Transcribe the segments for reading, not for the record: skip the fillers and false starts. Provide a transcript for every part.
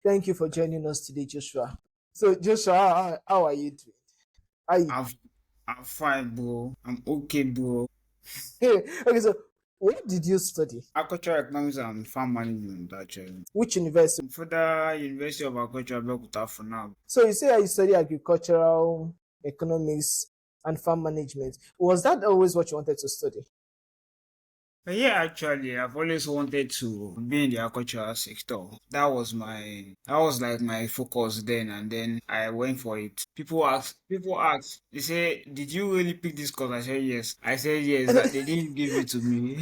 Thank you for joining us today, Joshua. So, Joshua, how are you doing? How you? I'm I'm fine, bro. I'm okay, bro. Okay, so where did you study? Agricultural economics and farm management, actually. Which university? Further University of Agriculture, Abeokuta for now. So, you say you study agricultural economics and farm management. Was that always what you wanted to study? But yeah, actually, I've always wanted to be in the agricultural sector. That was like my focus then, and then I went for it. People ask, they say, "Did you really pick this course?" I said, "Yes." I said, "Yes." That they didn't give it to me.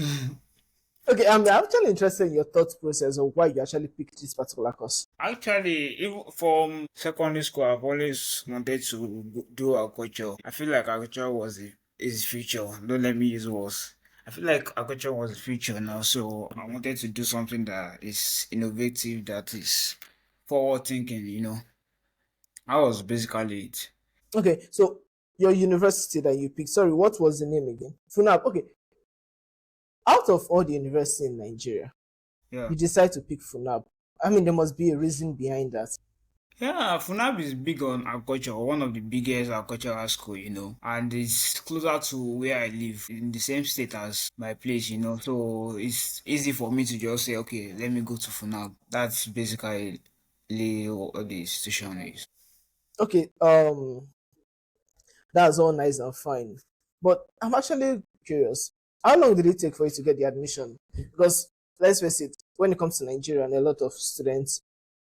Okay, I'm actually interested in your thought process of why you actually picked this particular course. Actually, even from secondary school, I've always wanted to do agriculture. I feel like agriculture is future. Don't let me use words. I feel like agriculture was the future now, so I wanted to do something that is innovative, that is forward thinking. That was basically it. Okay, so your university that you picked, sorry, what was the name again? FUNAB. Okay, out of all the universities in Nigeria, Yeah. you decide to pick FUNAB. I mean, there must be a reason behind that. Yeah, FUNAB is big on agriculture, one of the biggest agricultural school, and it's closer to where I live, in the same state as my place, so it's easy for me to just say, okay, let me go to FUNAB. That's basically what the institution is. Okay, that's all nice and fine. But I'm actually curious. How long did it take for you to get the admission? Because let's face it, when it comes to Nigeria, and a lot of students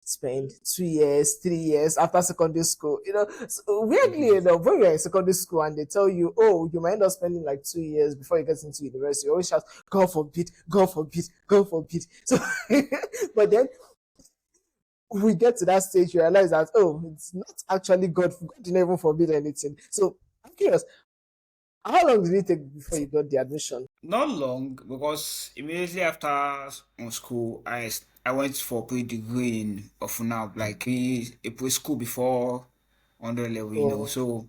spend 2 years, 3 years after secondary school. So weirdly Mhm. enough, when you're in secondary school and they tell you, oh, you might end up spending like 2 years before you get into university, you always shout, God forbid, God forbid, God forbid. So, but then we get to that stage, you realize that, oh, it's not actually God. God didn't even forbid anything. So I'm curious, how long did it take before you got the admission? Not long, because immediately after on school, I went for pre-degree in FUNAB, like a preschool before under level, Oh, so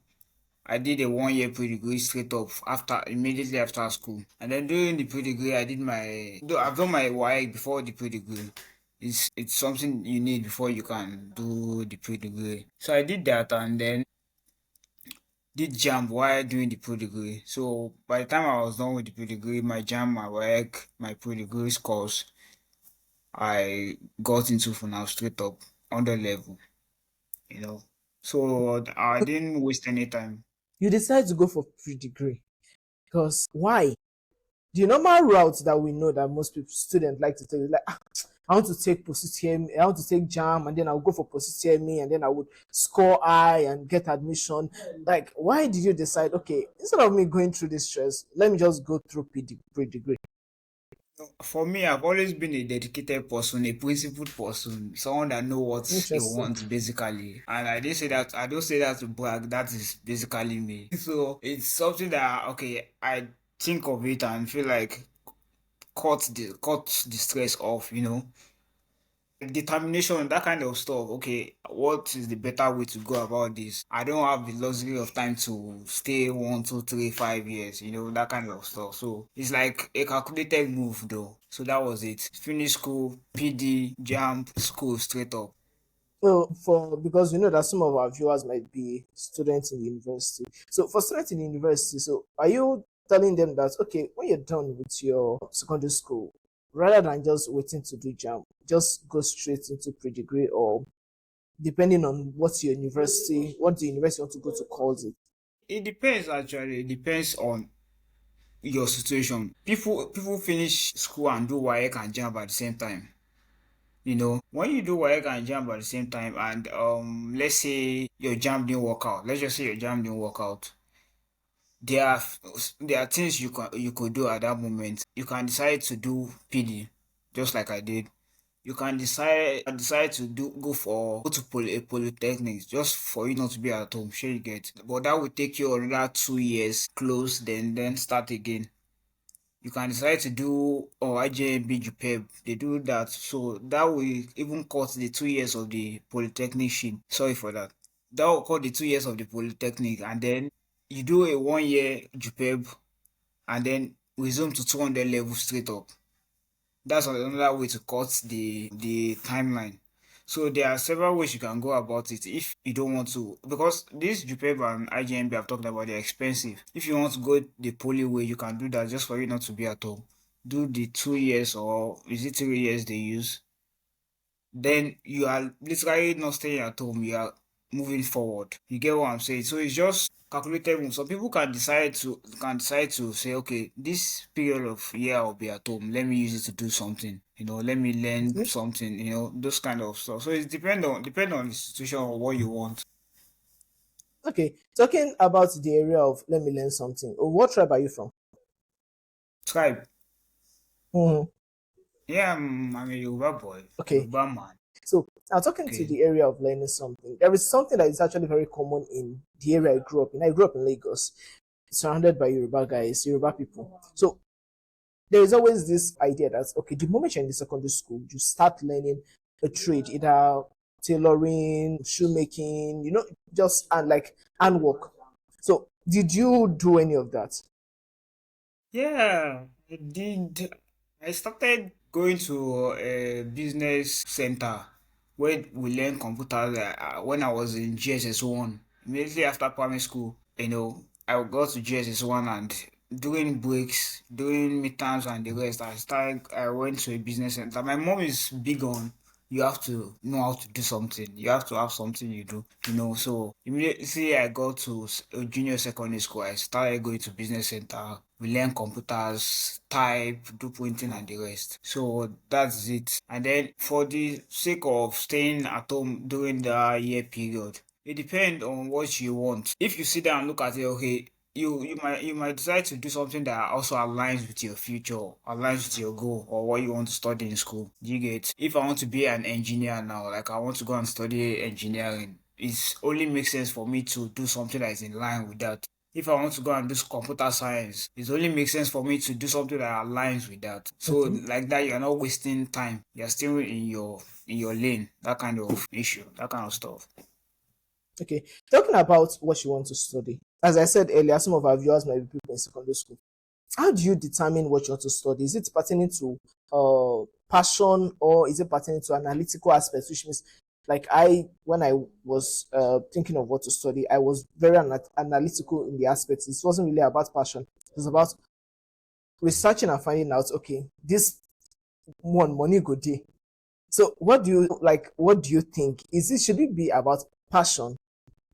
I did a 1 year pre-degree straight up after immediately after school. And then during the pre-degree I did my though I've done my YA before the pre-degree. It's something you need before you can do the pre-degree. So I did that and then did jam while doing the pre-degree. So by the time I was done with the pre-degree, my jam, my work, my pre-degree scores, I got into for now straight up under level, you know. So I didn't waste any time. you decide to go for pre-degree because why? The normal route that we know that most people students like to take is like, I want to take post TME, I want to take jam, and then I'll go for post TME, and then I would score high and get admission. Like, why did you decide? Okay, instead of me going through this stress, let me just go through pre degree. For me, I've always been a dedicated person, a principled person, someone that know what he Interesting. wants basically. And I don't say that to brag, that is basically me. So it's something that okay, I think of it and feel like cut the stress off. Determination, that kind of stuff. Okay, what is the better way to go about this? I don't have the luxury of time to stay 1, 2, 3, 5 years, that kind of stuff. So it's like a calculated move though. So that was it. Finish school, PD, jump, school straight up. Well, for because we know that some of our viewers might be students in the university. So for students in the university, so are you telling them that okay, when you're done with your secondary school, rather than just waiting to do jam, just go straight into pre-degree, or depending on what the university want to go to calls it. It depends actually. It depends on your situation. People finish school and do WAEC and jump at the same time. When you do WAEC and jump at the same time and let's say your jam didn't work out. Let's just say your jam didn't work out. There are things you could do at that moment. You can decide to do PD, just like I did. You can decide to go to a polytechnic just for you not to be at home. Sure you get, but that will take you another 2 years close, then start again. You can decide to do or IJMB JUPEB. They do that, so that will even cut the 2 years of the polytechnic shit. Sorry for that. That will cut the 2 years of the polytechnic, and then you do a 1 year JUPEB, and then resume to 200 level straight up. That's another way to cut the timeline. So there are several ways you can go about it if you don't want to, because this JUPEB and IGMB I've talked about, they're expensive. If you want to go the poly way, you can do that just for you not to be at home. Do the 2 years, or is it 3 years they use? Then you are literally not staying at home, you are moving forward. You get what I'm saying? So it's just calculated move. Some people can decide to say, okay, this period of year I'll be at home. Let me use it to do something. Let me learn Okay. something. Those kind of stuff. So it depend on the situation or what you want. Okay. Talking about the area of let me learn something. What tribe are you from? Tribe. Mhm. Yeah, I'm a Yoruba boy, Okay. Yoruba man. So now talking to Okay. the area of learning something, there is something that is actually very common in the area I grew up in. I grew up in Lagos, surrounded by Yoruba guys, Yoruba people. So there is always this idea that okay, the moment you're in the secondary school, you start learning a trade, either tailoring, shoemaking, just and like handwork. So did you do any of that? Yeah, I did. I started going to a business center where we learn computers when I was in GSS 1. Immediately after primary school, I got to GSS 1, and during breaks, during midterms and the rest, I went to a business center. My mom is big on you have to know how to do something. You have to have something you do. So immediately I got to a junior secondary school, I started going to business center. We learn computers, type, do printing and the rest. So that's it. And then for the sake of staying at home during the year period, it depends on what you want. If you sit down and look at it, okay, you might decide to do something that also aligns with your future, aligns with your goal or what you want to study in school. Do you get? If I want to be an engineer now, like I want to go and study engineering, it only makes sense for me to do something that is in line with that. If I want to go and do computer science, it only makes sense for me to do something that aligns with that. So Okay. like that, you're not wasting time. You're still in your lane. That kind of issue, that kind of stuff. Okay. Talking about what you want to study. As I said earlier, some of our viewers might be people in secondary school. How do you determine what you want to study? Is it pertaining to passion, or is it pertaining to analytical aspects, which means like when I was thinking of what to study, I was very analytical in the aspects. It wasn't really about passion. It was about researching and finding out, okay, this one money go day. So what do you think? Should it be about passion,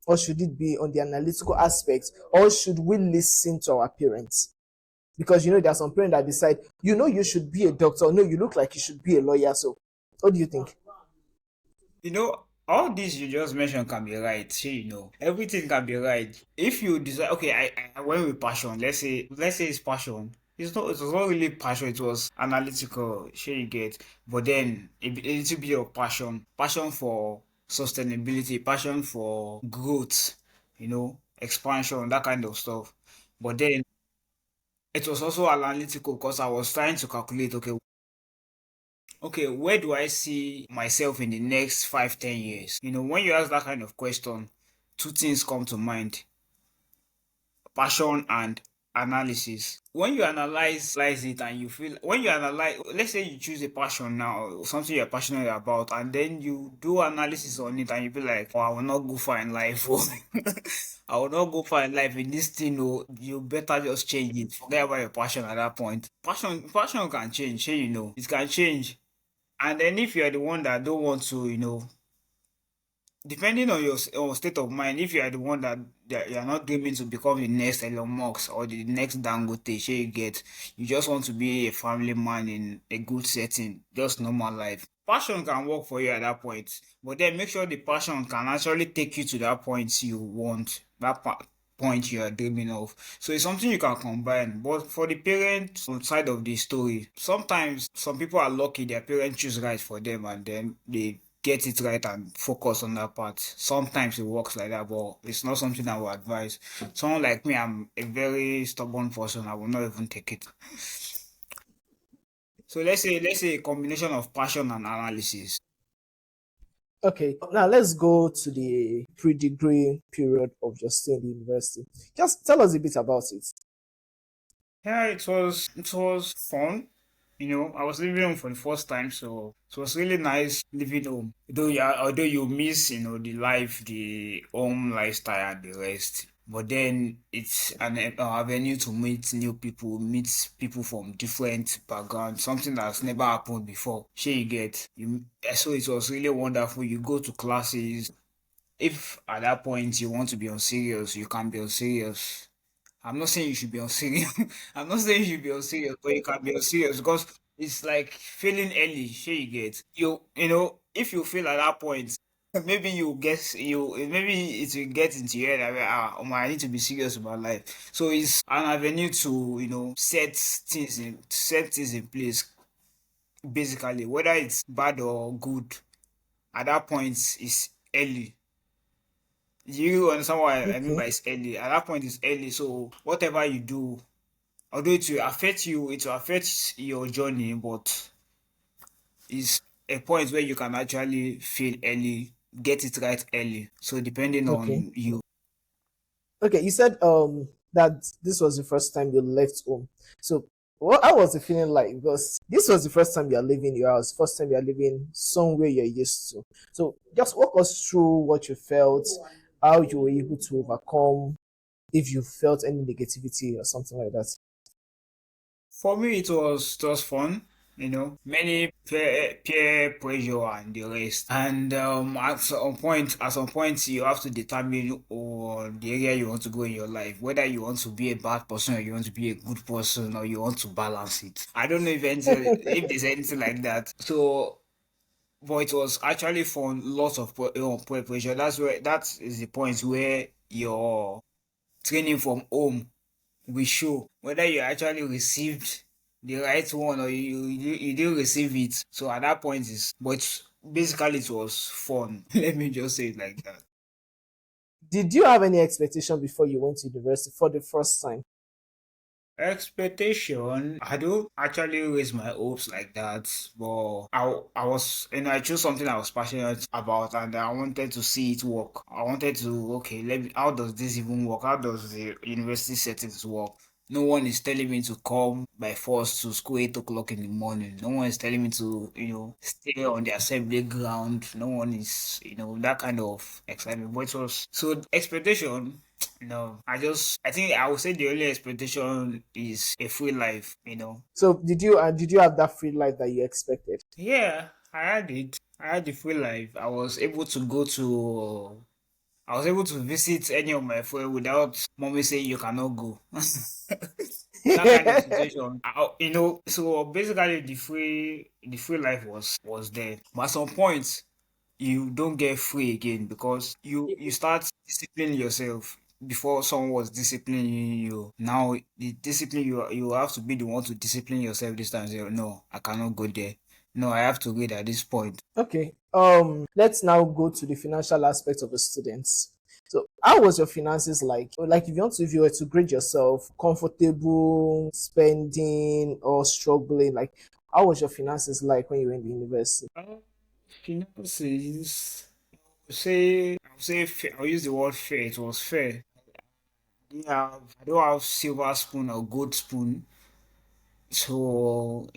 or should it be on the analytical aspects, or should we listen to our parents? Because there are some parents that decide, you should be a doctor, no, you look like you should be a lawyer. So what do you think? All these you just mentioned can be right. Everything can be right. If you decide, okay, I went with passion. Let's say it's passion. It was not really passion. It was analytical. Sure, you get. But then a little bit of passion for sustainability, passion for growth, expansion, that kind of stuff. But then it was also analytical because I was trying to calculate, okay, where do I see myself in the next 5, 10 years? When you ask that kind of question, two things come to mind: passion and analysis. When you analyze it and you feel, when you analyze, let's say you choose a passion now, or something you're passionate about, and then you do analysis on it and you be like, oh, I will not go far in life. Oh. I will not go far in life in this thing. Oh, you better just change it. Forget about your passion at that point. Passion can change. It can change. And then if you're the one that don't want to, depending on your state of mind, if you are the one that you're not dreaming to become the next Elon Musk or the next Dangote, sure you get, you just want to be a family man in a good setting, just normal life. Passion can work for you at that point, but then make sure the passion can actually take you to that point you want, point you are dreaming of. So it's something you can combine. But for the parents side of the story, sometimes some people are lucky their parents choose right for them and then they get it right and focus on that part. Sometimes it works like that, but it's not something I would advise. Someone like me, I'm a very stubborn person. I will not even take it. So let's say a combination of passion and analysis. Okay, now let's go to the pre-degree period of your stay in the university. Just tell us a bit about it. Yeah, it was fun. I was living home for the first time, so it was really nice living home. Although you miss, the life, the home lifestyle and the rest. But then it's an avenue to meet people from different backgrounds, something that's never happened before. Sure, you get you. So it was really wonderful. You go to classes. If at that point you want to be unserious, you can be unserious. I'm not saying you should be unserious. I'm not saying you should be unserious, but you can be unserious because it's like failing early. Sure, you get if you fail at that point, maybe you guess maybe it will get into your head that I need to be serious about life. So it's an avenue to set things in place. Basically, whether it's bad or good, at that point it's early. You understand what I mean Okay. by it's early? At that point, it's early. So whatever you do, although it will affect you, it will affect your journey, but it's a point where you can actually feel early, get it right early. So depending Okay. on you. Okay, you said that this was the first time you left home. So what how was the feeling like? Because this was the first time you are leaving your house, first time you are living somewhere you're used to. So just walk us through what you felt, how you were able to overcome if you felt any negativity or something like that. For me, it was fun. Many peer pressure and the rest. And at some point, you have to determine the area you want to go in your life, whether you want to be a bad person or you want to be a good person or you want to balance it. I don't know if there's anything like that. So, but it was actually fun. Lots of peer pressure. That is the point where your training from home will show whether you actually received the right one or you didn't receive it. So at that point but basically it was fun. Let me just say it like that. Did you have any expectation before you went to university for the first time? Expectation, I don't actually raise my hopes like that, but I was, I chose something I was passionate about and I wanted to see it work. I wanted to, okay, how does this even work? How does the university settings work? No one is telling me to come by force to school 8 o'clock in the morning. No one is telling me to, stay on the assembly ground. No one is, that kind of excitement. But it was so expectation. No, I think I would say the only expectation is a free life. So did you have that free life that you expected? Yeah, I had it. I had the free life. I was able to visit any of my friends without mommy saying you cannot go. That kind of situation. So basically the free life was there. But at some point you don't get free again because you start disciplining yourself before someone was disciplining you. Now the discipline you have to be the one to discipline yourself this time. Say, no, I cannot go there. No, I have to read at this point. Okay. Let's now go to the financial aspect of the students. So, how was your finances like? Like, if you were to grade yourself, comfortable spending or struggling, like, how was your finances like when you were in the university? Finances. I'll use the word fair. It was fair. I don't have silver spoon or gold spoon. So,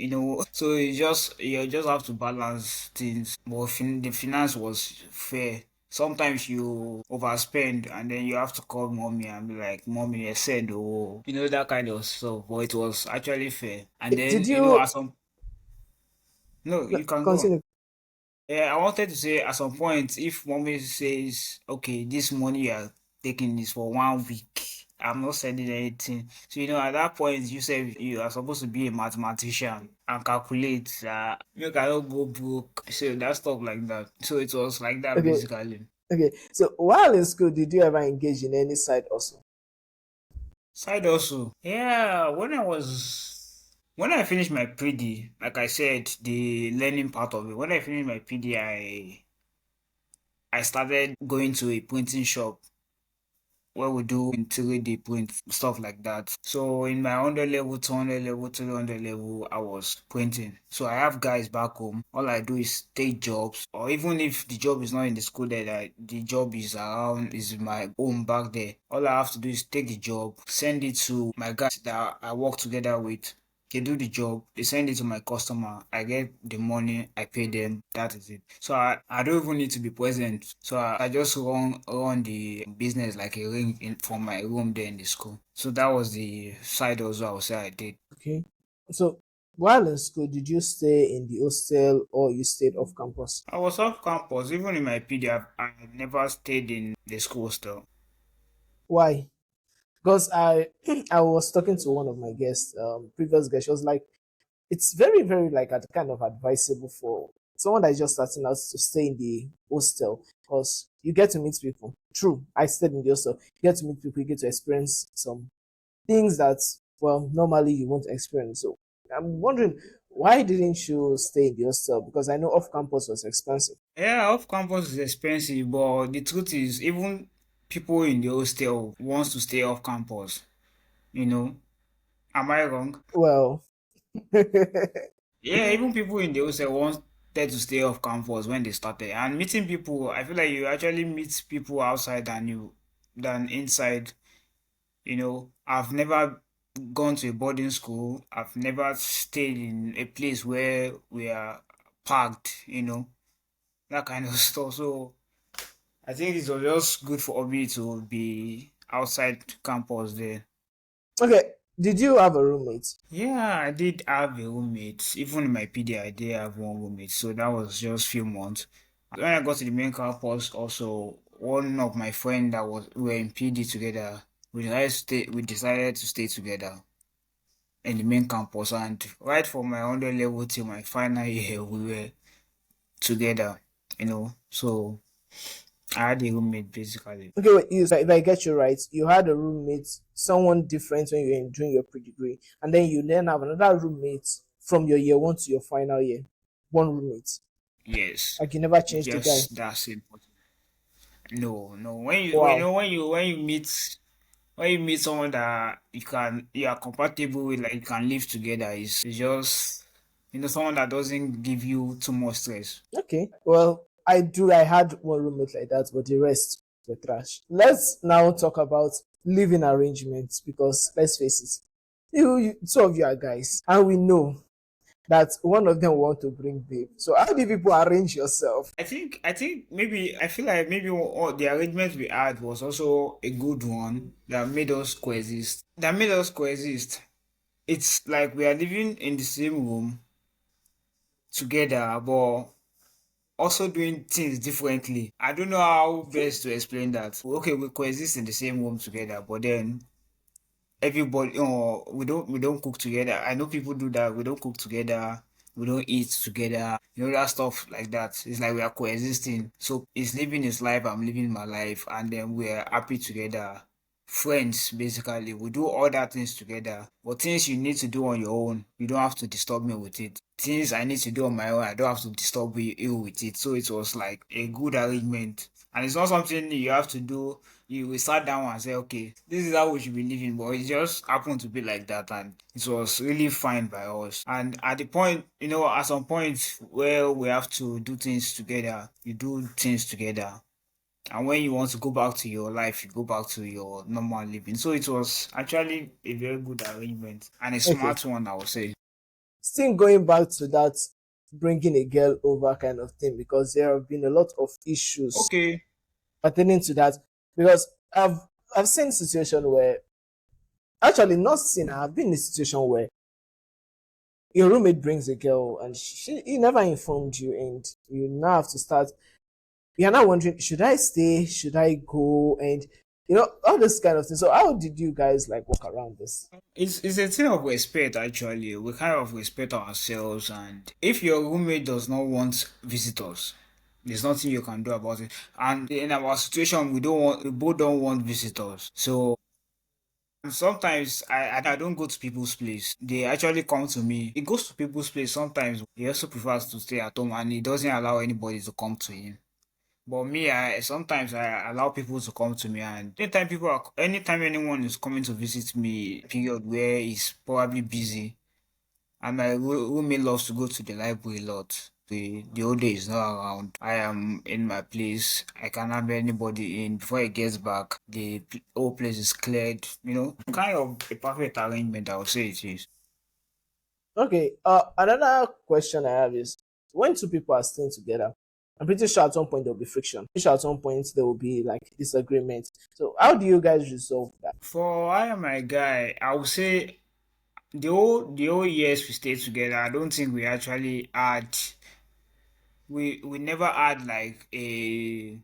so you just have to balance things. But the finance was fair. Sometimes you overspend and then you have to call mommy and be like, mommy, I said, oh, that kind of stuff. But it was actually fair. And then, Did you no, you can go on. continue? Yeah, I wanted to say at some point, if mommy says, okay, this money you are taking is for 1 week, I'm not sending anything. So, at that point, you said you are supposed to be a mathematician and calculate that you cannot go broke. So, that stuff like that. So, it was like that Okay, basically. okay. So, while in school, did you ever engage in any side also? Side also. Yeah, when I finished my PD, like I said, the learning part of it, when I finished my PD, I started going to a printing shop where we do in 3D print stuff like that. So in my 100 level, 200 level, 300 level, I was printing. So I have guys back home. All I do is take jobs, or even if the job is not in the school there, the job is around, is in my home back there. All I have to do is take the job, send it to my guys that I work together with. they do the job, they send it to my customer, I get the money, I pay them, that is it. So I don't even need to be present. So I just run the business like a ring in from my room there in the school. So that was the side also I would say I did. Okay. So while in school, did you stay in the hostel or you stayed off campus? I was off campus, even in my PDF, I never stayed in the school still. Why? Because I I was talking to one of my guests, previous guest. She was like, it's very, very like kind of advisable for someone that is just starting out to stay in the hostel because you get to meet people. True, I stayed in the hostel. You get to meet people, you get to experience some things that well normally you won't experience. So I'm wondering why didn't you stay in the hostel? Because I know off campus was expensive. Yeah, off campus is expensive, but the truth is, even people in the hostel wants to stay off campus. You know, am I wrong? Well, Yeah, even people in the hostel wanted to stay off campus when they started. And meeting people, I feel like you actually meet people outside than inside. You know, I've never gone to a boarding school. I've never stayed in a place where we are parked, that kind of stuff. So I think it was just good for me to be outside campus there. okay. Did you have a roommate? Yeah, I did have a roommate. Even in my PD, I did have one roommate. So that was just few months. When I got to the main campus, also one of my friend that was we were in PD together. We decided to stay together in the main campus, and right from my under level till my final year, we were together. So I had a roommate basically. Okay, wait, so if I get you right, you had a roommate, someone different when you were doing your pre-degree, and then you then have another roommate from your year one to your final year. One roommate. Yes, Like you never changed the guy. just that's it. No, no. Wow. When you meet someone that you are compatible with, like you can live together, it's just someone that doesn't give you too much stress. Okay. Well, I had one roommate like that, but the rest were trash. Let's now talk about living arrangements because let's face it, two of you are guys, and we know that one of them want to bring babe. So how do people arrange yourself? I think maybe I feel like maybe all the arrangement we had was also a good one that made us coexist. It's like we are living in the same room together, but also doing things differently. I don't know how best to explain that. Okay, we coexist in the same room together, but then everybody, we don't cook together. I know people do that. We don't cook together. We don't eat together. That stuff like that. It's like we are coexisting. So he's living his life. I'm living my life, and then we're happy together. Friends, basically, we do all that things together. But things you need to do on your own, you don't have to disturb me with it. Things I need to do on my own, I don't have to disturb you with it. So it was like a good arrangement, and it's not something you have to do. You will sat down and say, okay, this is how we should be living, but it just happened to be like that, and it was really fine by us. And at the point, at some point where we have to do things together, you do things together. And when you want to go back to your life, you go back to your normal living. So it was actually a very good arrangement and a Okay. smart one, I would say. Still going back to that bringing a girl over kind of thing because there have been a lot of issues Okay. pertaining to that because I've seen situation where actually not seen I've been in a situation where your roommate brings a girl and he never informed you and you now have to start you're now wondering should I stay, should I go, and all this kind of thing. So how did you guys like walk around this? It's a thing of respect, actually. We kind of respect ourselves, and if your roommate does not want visitors, there's nothing you can do about it. And in our situation, we both don't want visitors. So sometimes I don't go to people's place. They actually come to me. He goes to people's place sometimes. He also prefers to stay at home, and he doesn't allow anybody to come to him. But me, I sometimes I allow people to come to me, and anytime anyone is coming to visit me, period where he's probably busy, and my roommate loves to go to the library a lot. The old day is not around. I am in my place. I can't have anybody in before he gets back. The whole place is cleared. Kind of a perfect arrangement. I would say it is. Okay. Another question I have is when two people are staying together, I'm pretty sure at one point there'll be friction. Pretty sure at one point there will be like disagreement. So how do you guys resolve that? For I and my guy, I would say the whole years we stayed together, I don't think we actually had we never had like a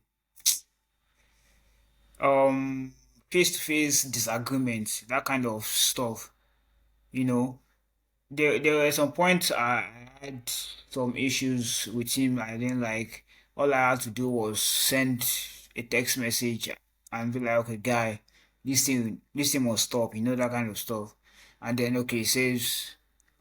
um face to face disagreement, that kind of stuff, you know. There were some points I had some issues with him I didn't like. All I had to do was send a text message and be like, okay, guy, this thing must stop, that kind of stuff. And then okay, he says,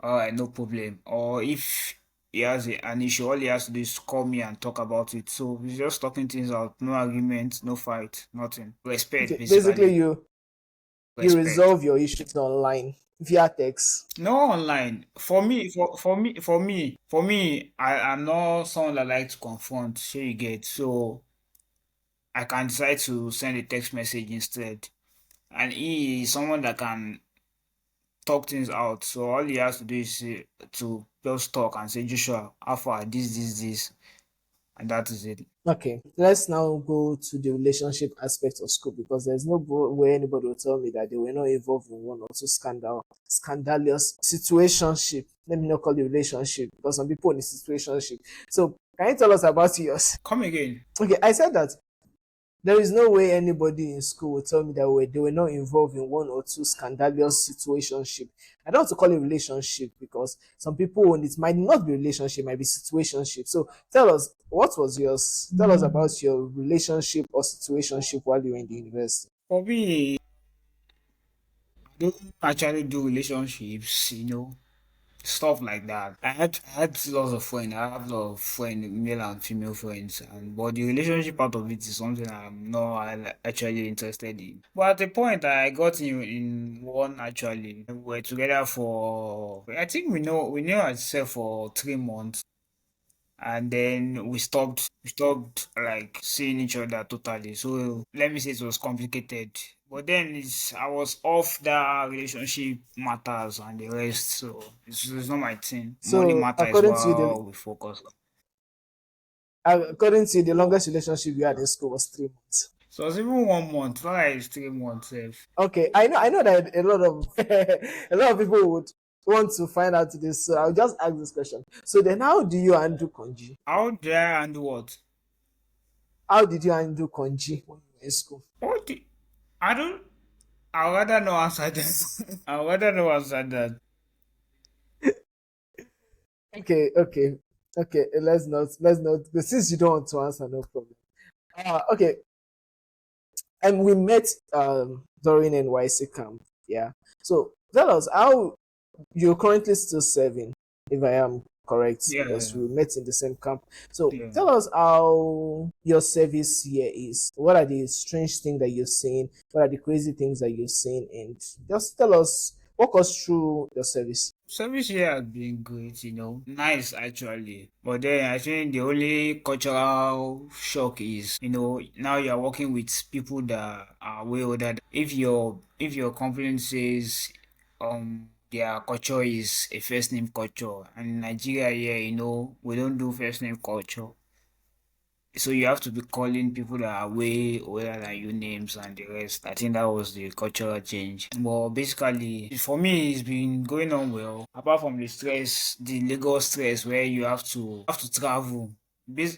all right, no problem. Or if he has an issue, all he has to do is call me and talk about it. So we're just talking things out, no argument, no fight, nothing. Respect, Okay, basically basically. you Respect. resolve your issues online via text. No online. For me, I'm not someone that likes to confront, sure you get. So I can decide to send a text message instead. And he is someone that can talk things out. So all he has to do is to just talk and say, Joshua, how far this, and that is it. Okay, let's now go to the relationship aspect of school because there's no way anybody will tell me that they were not involved in one or two scandalous situationship. Let me not call it relationship because some people in the situationship. So, can you tell us about yours? Come again. Okay, I said that there is no way anybody in school will tell me that they were not involved in one or two scandalous situationship. I don't want to call it relationship because some people when it might not be relationship, it might be situationship. So tell us what was yours. Tell us about your relationship or situationship while you were in the university. For me, I don't actually do relationships, stuff like that. I had lots of friends. I have a lot of friends, male and female friends, and but the relationship part of it is something I'm not actually interested in. But at the point I got in one actually, we were together for I think we knew ourselves for 3 months, and then we stopped like seeing each other totally. So let me say it was complicated. But then I was off that relationship matters and the rest, so it's not my thing. Money So matter is what we focus on. according to you, the longest relationship you had in school was 3 months. So it's even 1 month, not like it's 3 months. Okay, I know that a lot of a lot of people would want to find out this. So I'll just ask this question. So then, how do you handle konji? How dare and what? How did you handle konji when you were in school? What? I don't. I'd rather not answer that. I'd rather not answer that. Okay. Let's not. Since you don't want to answer, no problem. Okay. And we met during NYC camp. Yeah. So tell us how you're currently still serving, if I am correct, because Yeah, we met in the same camp. So yeah. tell us how your service here is. What are the strange things that you're seeing? What are the crazy things that you're seeing? And just tell us, walk us through your service. Service here has been great, nice actually. But then I think the only cultural shock is, now you're working with people that are way older. If your company says their culture is a first name culture, and in Nigeria here, we don't do first name culture. So you have to be calling people that are way older than you names and the rest. I think that was the cultural change. But basically, for me, it's been going on well. Apart from the stress, the Lagos stress, where you have to travel.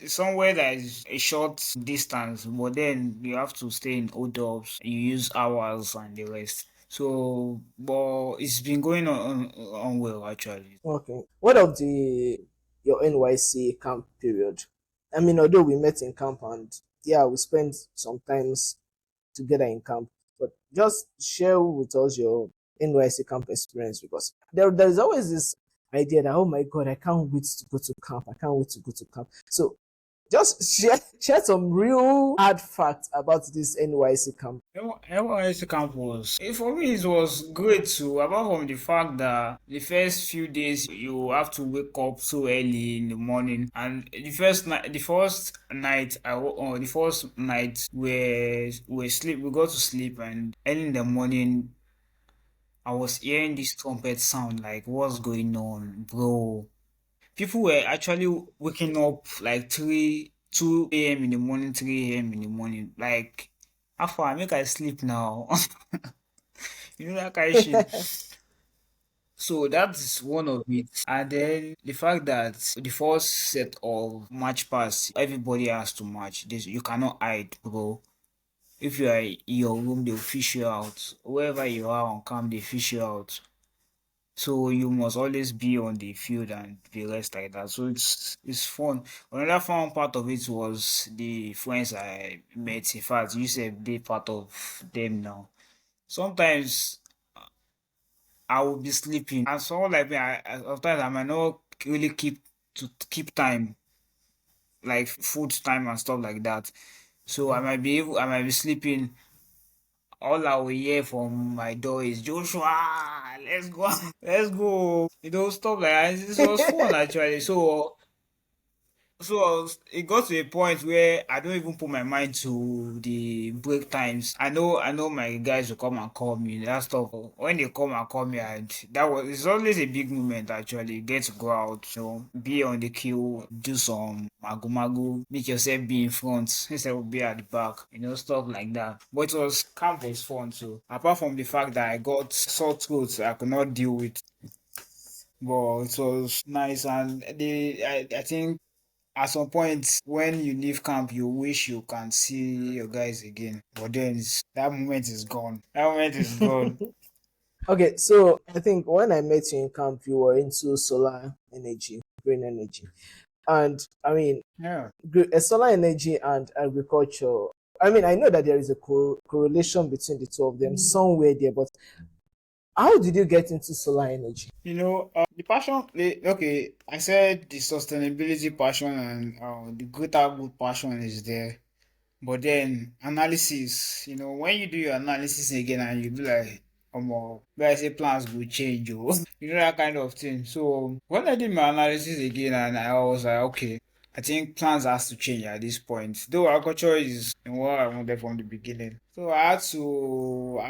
Somewhere that is a short distance, but then you have to stay in hotels. You use hours and the rest. So, but it's been going on well actually. Okay. What of the your NYC camp period? I mean, although we met in camp and yeah, we spent some times together in camp. But just share with us your NYC camp experience because there's always this idea that oh my god, I can't wait to go to camp. I can't wait to go to camp. So just share some real hard facts about this NYC camp. NYSC campus. For me, it was great too, apart from the fact that the first few days you have to wake up so early in the morning. And the first night we got to sleep, and early in the morning I was hearing this trumpet sound, like, what's going on, bro? People were actually waking up like 2 a.m. in the morning, 3 a.m. in the morning. Like, how far? Make I sleep now. You know that kind of shit. So that's one of it. And then the fact that the first set of match pass, everybody has to match. This you cannot hide, bro. If you are in your room, they'll fish you out. Wherever you are on camp, they fish you out. So you must always be on the field and the rest like that. So it's fun. Another fun part of it was the friends I met. In fact, you said they part of them now. Sometimes I will be sleeping, and someone like me, sometimes I might not really keep time, like food time and stuff like that. So I might be sleeping. All I will hear from my door is Joshua, let's go, let's go. Stuff like that. It was fun actually. So it got to a point where I don't even put my mind to the break times. I know my guys will come and call me that stuff. When they come and call me, and it's always a big moment actually. Get to go out, be on the queue, do some magu magu, make yourself be in front instead of be at the back, stuff like that. But it was camp was fun too. Apart from the fact that I got sore throats I could not deal with. But it was nice, and I think at some point when you leave camp, you wish you can see your guys again. But then that moment is gone. That moment is gone. Okay, so I think when I met you in camp, you were into solar energy, green energy, and I mean, Yeah. solar energy and agriculture. I mean, I know that there is a correlation between the two of them somewhere there, but how did you get into solar energy? The passion, okay, I said the sustainability passion and the greater good passion is there. But then analysis, when you do your analysis again and you be like, where I say plans will change, oh. That kind of thing. So when I did my analysis again and I was like, okay, I think plans has to change at this point. Though agriculture is what I wanted from the beginning. So I had to,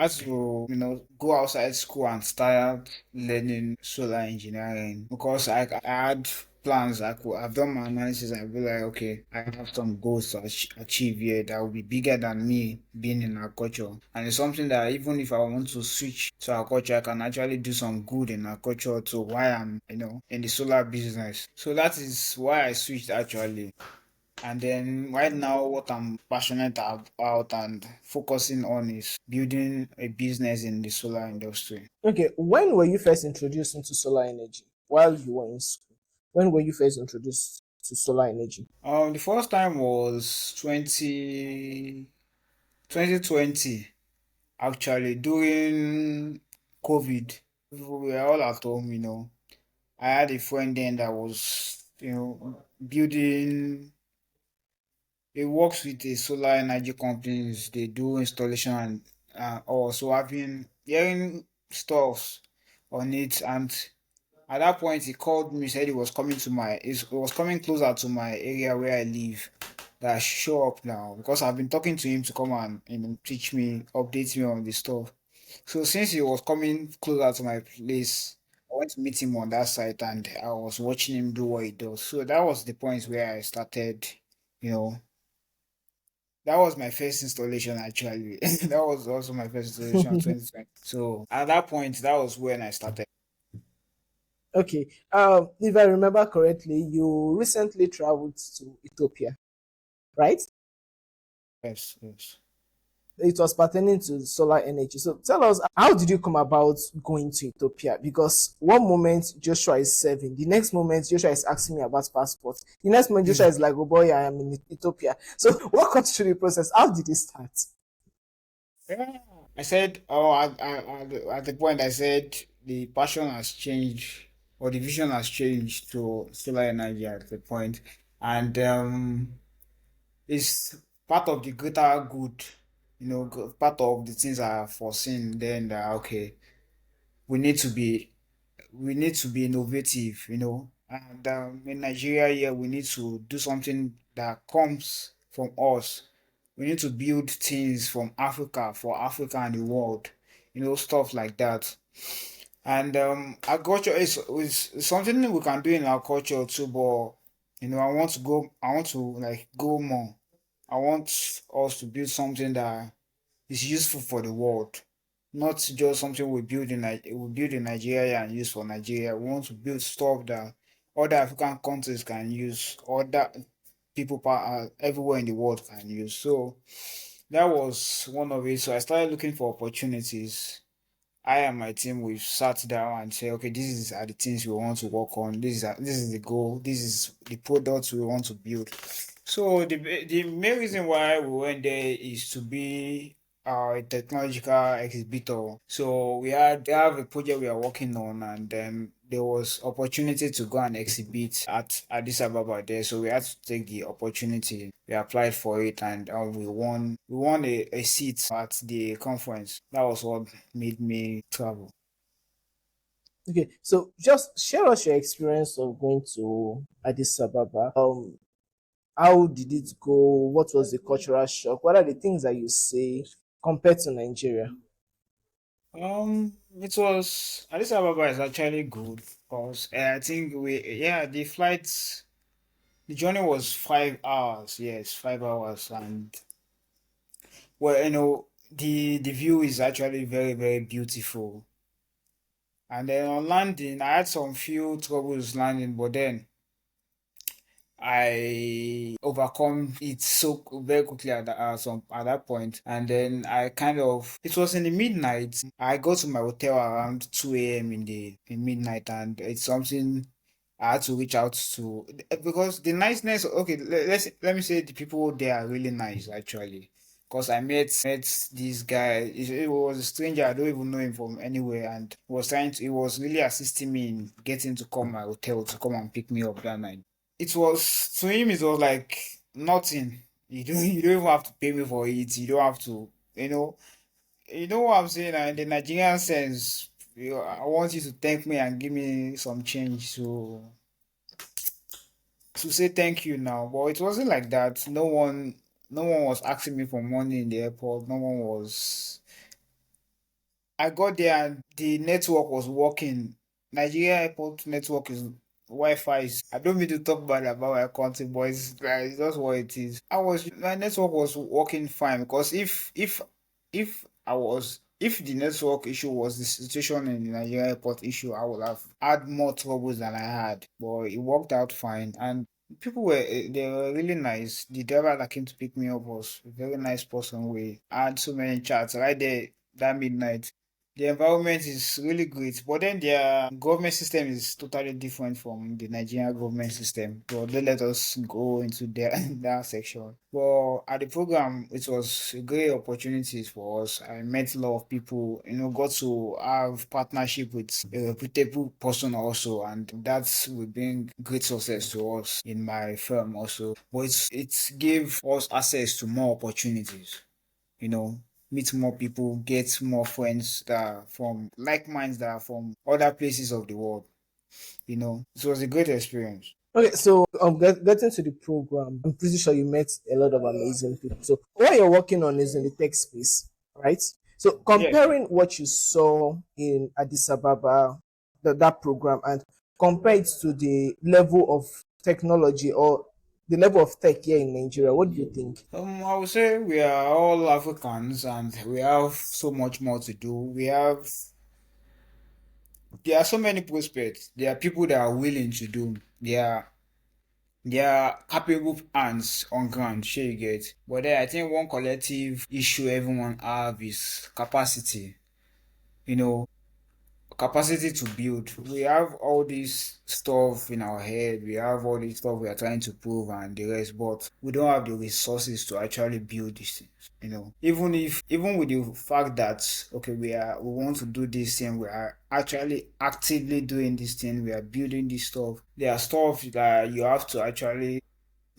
go outside school and start learning solar engineering because I had plans. I've done my analysis and I'll be like, okay, I have some goals to achieve here that will be bigger than me being in agriculture. And it's something that even if I want to switch to agriculture, I can actually do some good in agriculture to why I'm, in the solar business. So that is why I switched actually. And then right now, what I'm passionate about and focusing on is building a business in the solar industry. Okay, when were you first introduced into solar energy? While you were in school, when were you first introduced to solar energy? The first time was 2020, actually, during COVID. We were all at home. I had a friend then that was, building, he works with the solar energy companies. They do installation and also I've been hearing stuff on it. And at that point, he called me, said he was coming closer to my area where I live. That I should show up now because I've been talking to him to come and teach me, update me on the stuff. So since he was coming closer to my place, I went to meet him on that site and I was watching him do what he does. So that was the point where I started, you know, that was my first installation actually. That was also my first installation 2020. So at that point, that was when I started. Okay, if I remember correctly, you recently traveled to Ethiopia, right? Yes, yes. It was pertaining to solar energy. So tell us, how did you come about going to Ethiopia? Because one moment Joshua is serving, the next moment Joshua is asking me about passport, the next moment Joshua is like, "Oh boy, I am in Ethiopia." So what got you through the process? How did it start? Yeah. I said, oh, at the point I said the passion has changed or the vision has changed to solar energy at the point, and it's part of the greater good, part of the things I have foreseen. Then okay, we need to be we need to be innovative, and in Nigeria here we need to do something that comes from us. We need to build things from Africa for Africa and the world, stuff like that. And our culture is something we can do in our culture too, but I want to like go more. I want us to build something that is useful for the world, not just something we build in Nigeria and use for Nigeria. We want to build stuff that other African countries can use, other everywhere in the world can use. So that was one of it. So I started looking for opportunities. I and my team we've sat down and say, okay, are the things we want to work on. This is the goal. This is the products we want to build. So the main reason why we went there is to be a technological exhibitor. So we have a project we are working on, and then there was opportunity to go and exhibit at Addis Ababa there. So we had to take the opportunity. We applied for it, and we won a seat at the conference. That was what made me travel. Okay, so just share us your experience of going to Addis Ababa. How did it go? What was the cultural shock? What are the things that you say compared to Nigeria? It was Addis Ababa is actually good because I think the journey was 5 hours. Yes, 5 hours, and well, the view is actually very beautiful. And then on landing, I had some few troubles landing, but then I overcome it so very quickly at that point, and then I kind of it was in the midnight. I got to my hotel around 2 a.m. in midnight, and it's something I had to reach out to because the niceness. Okay, let me say the people there are really nice actually. Because I met this guy. It was a stranger. I don't even know him from anywhere, and he was really assisting me in getting to come my hotel to come and pick me up that night. It was to him it was like nothing. You don't even have to pay me for it. You don't have to you know what I'm saying, in the Nigerian sense. I want you to thank me and give me some change to say thank you now. But it wasn't like that. No one was asking me for money in the airport. No one was I got there and the network was working. Nigeria airport network is Wi-Fi is. I don't mean to talk bad about my country, but it's just what it is. My network was working fine because if the network issue was the situation in the Nigeria airport issue, I would have had more troubles than I had. But it worked out fine, and they were really nice. The driver that came to pick me up was a very nice person. We had so many chats right there that midnight. The environment is really great, but then their government system is totally different from the Nigerian government system. But they let us go into that section. But at the program, it was a great opportunities for us. I met a lot of people, got to have partnership with a reputable person also, and that's will bring great success to us in my firm also. But it gave us access to more opportunities you know, meet more people, get more friends that are from like minds that are from other places of the world. It was a great experience. Okay, so getting to the program, I'm pretty sure you met a lot of amazing people. So what you're working on is in the tech space, right? So Yeah. comparing what you saw in Addis Ababa, that program, and compare it to the level of technology or the level of tech here in Nigeria, what do you think? I would say we are all Africans and we have so much more to do. There are so many prospects. There are people that are willing to do. There are capable hands on ground, sure you get. But then I think one collective issue everyone have is capacity. You know, capacity to build. We have all this stuff in our head, we have all this stuff we are trying to prove and the rest, but we don't have the resources to actually build these things. Even with the fact that okay, we want to do this thing, we are actually actively doing this thing, we are building this stuff. There are stuff that you have to actually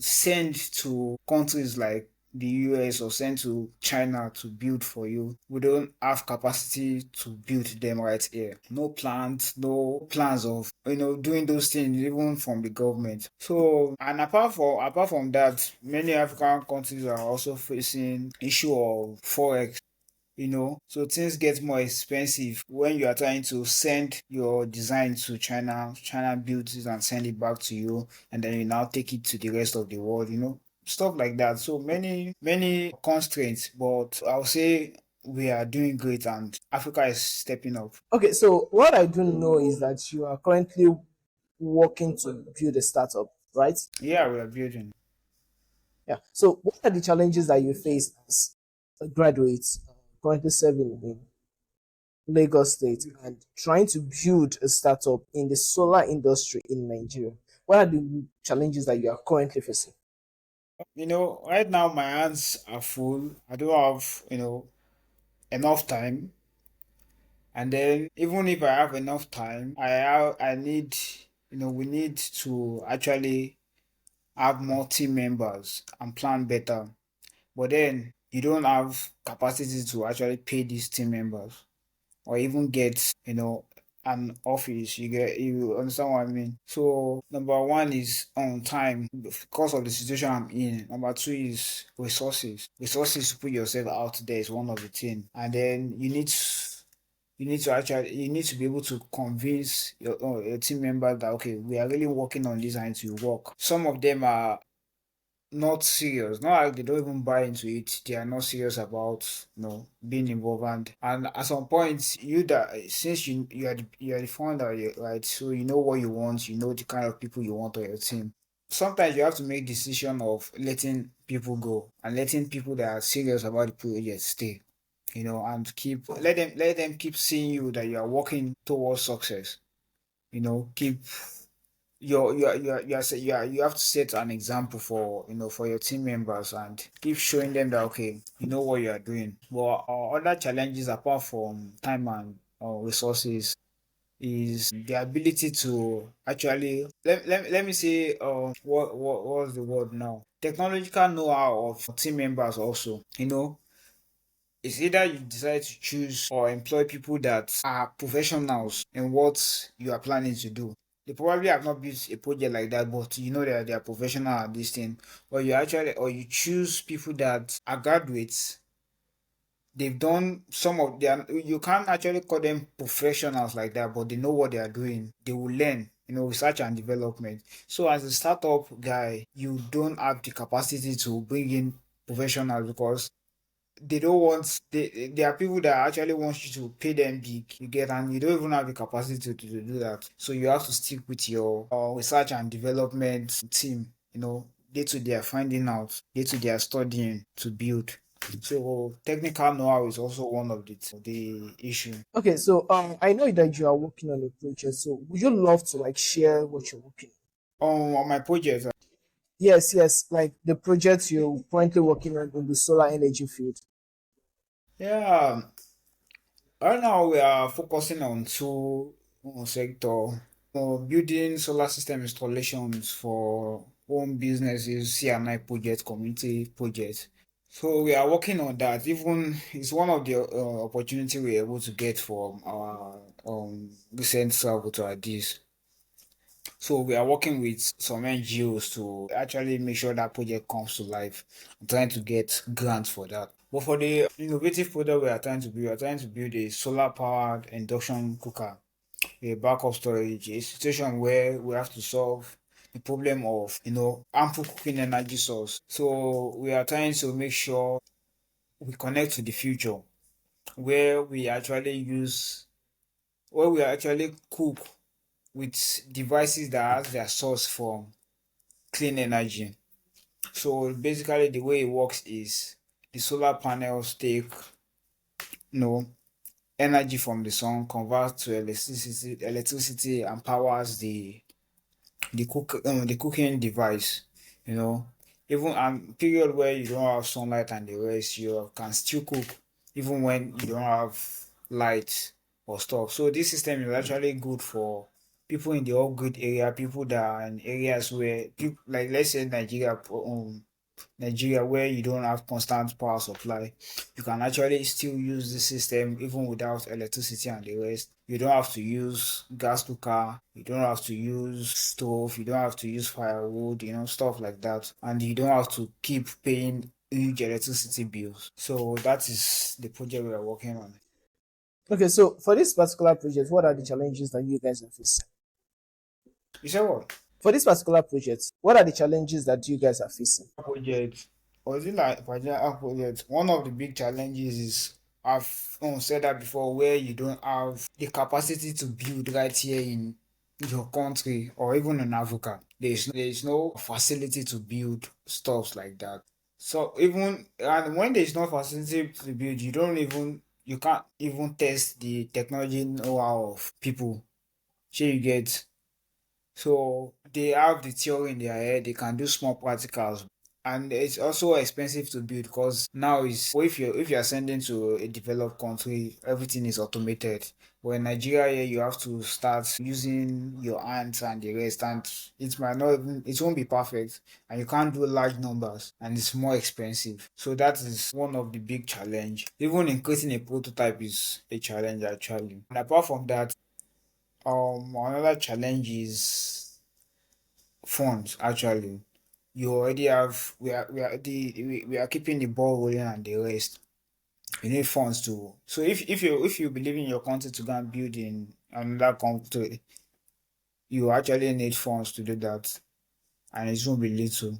send to countries like the US or send to China to build for you. We don't have capacity to build them right here. No plans, no plans of doing those things even from the government. So and apart from that, many African countries are also facing issue of forex. So things get more expensive when you are trying to send your design to China builds it and send it back to you, and then you now take it to the rest of the world, stuff like that. So many constraints, but I'll say we are doing great and Africa is stepping up. Okay, so what I do know is that you are currently working to build a startup, right? Yeah, we are building. Yeah. So what are the challenges that you face as a graduate currently serving in Lagos State and trying to build a startup in the solar industry in Nigeria? What are the challenges that you are currently facing? Right now my hands are full. I don't have enough time. And then even if I have enough time, I need we need to actually have more team members and plan better. But then you don't have capacity to actually pay these team members or even get an office. You understand what I mean? So number one is on time because of the situation I'm in. Number two is resources. Resources to put yourself out there is one of the thing. And then you need to be able to convince your team members that okay, we are really working on this and it will work. Some of them are not serious. Not like they don't even buy into it. They are not serious about being involved. And at some point, you that since you are the founder, right? So you know what you want. You know the kind of people you want on your team. Sometimes you have to make decision of letting people go and letting people that are serious about the project stay. And let them keep seeing you that you are working towards success. Keep you have to set an example for your team members and keep showing them that okay, you know what you are doing. But other challenges apart from time and resources is the ability to actually let me say what was the word now, technological know-how of team members also. It's either you decide to choose or employ people that are professionals in what you are planning to do. They probably have not built a project like that, but you know that they are professional at this thing. Or you choose people that are graduates. They've done some of their, you can't actually call them professionals like that, but they know what they are doing. They will learn research and development. So as a startup guy, you don't have the capacity to bring in professionals because they don't want there are people that actually want you to pay them big, you get, and you don't even have the capacity to do that. So you have to stick with your research and development team. Day to day finding out, day to day studying to build. So technical know-how is also one of the issue. Okay, so I know that you are working on a project. So would you love to like share what you're working on? On my project, Yes, yes, like the project you're currently working on in the solar energy field. yeah, right now we are focusing on two sector. Building solar system installations for home businesses, C&I project, community project. So we are working on that. Even it's one of the opportunity we're able to get from our recent travel to Addis. So we are working with some NGOs to actually make sure that project comes to life. I'm trying to get grants for that. But for the innovative product we are trying to build a solar powered induction cooker, a backup storage, a situation where we have to solve the problem of ample cooking energy source. So we are trying to make sure we connect to the future where we actually cook with devices that has their source from clean energy. So basically the way it works is the solar panels take you know energy from the sun, converts to electricity and powers the cooking device. You know, even period where you don't have sunlight and the rest, you can still cook even when you don't have light or stuff. So this system is actually good for people in the off-grid area, people that are in areas where people like let's say Nigeria, where you don't have constant power supply, you can actually still use the system even without electricity and the rest. You don't have to use gas cooker, you don't have to use stove, you don't have to use firewood, stuff like that. And you don't have to keep paying huge electricity bills. So that is the project we are working on. Okay, so for this particular project, what are the challenges that you guys are facing? You said what? For this particular project, what are the challenges that you guys are facing? Project, or is it like Vagina project? One of the big challenges is I've said that before, where you don't have the capacity to build right here in your country or even in Africa. There is no facility to build stuff like that. So even and when there is no facility to build, you can't even test the technology know-how of people. Sure you get. So they have the theory in their head, they can do small practicals. And it's also expensive to build because now is if you're sending to a developed country, everything is automated. But in Nigeria here, you have to start using your hands and the rest, and it won't be perfect, and you can't do large numbers, and it's more expensive. So that is one of the big challenge. Even in creating a prototype is a challenge actually. And apart from that, another challenge is funds actually. You already have we are keeping the ball rolling and the rest. You need funds to so if you believe in your country to go and build in another country, you actually need funds to do that, and it won't be little.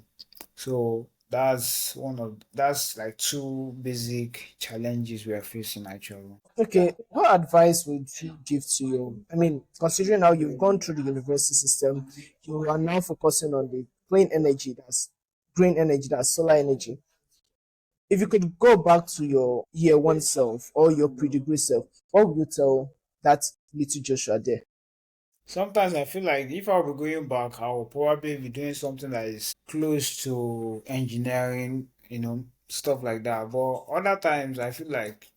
So that's like two basic challenges we are facing actually. Okay, what advice would you give to your? I mean, considering how you've gone through the university system, you are now focusing on the clean energy, that's green energy, that's solar energy. If you could go back to your year one self or your pre-degree self, what would you tell that little Joshua there? Sometimes I feel like if I'll be going back, I'll probably be doing something that is close to engineering, stuff like that. But other times I feel like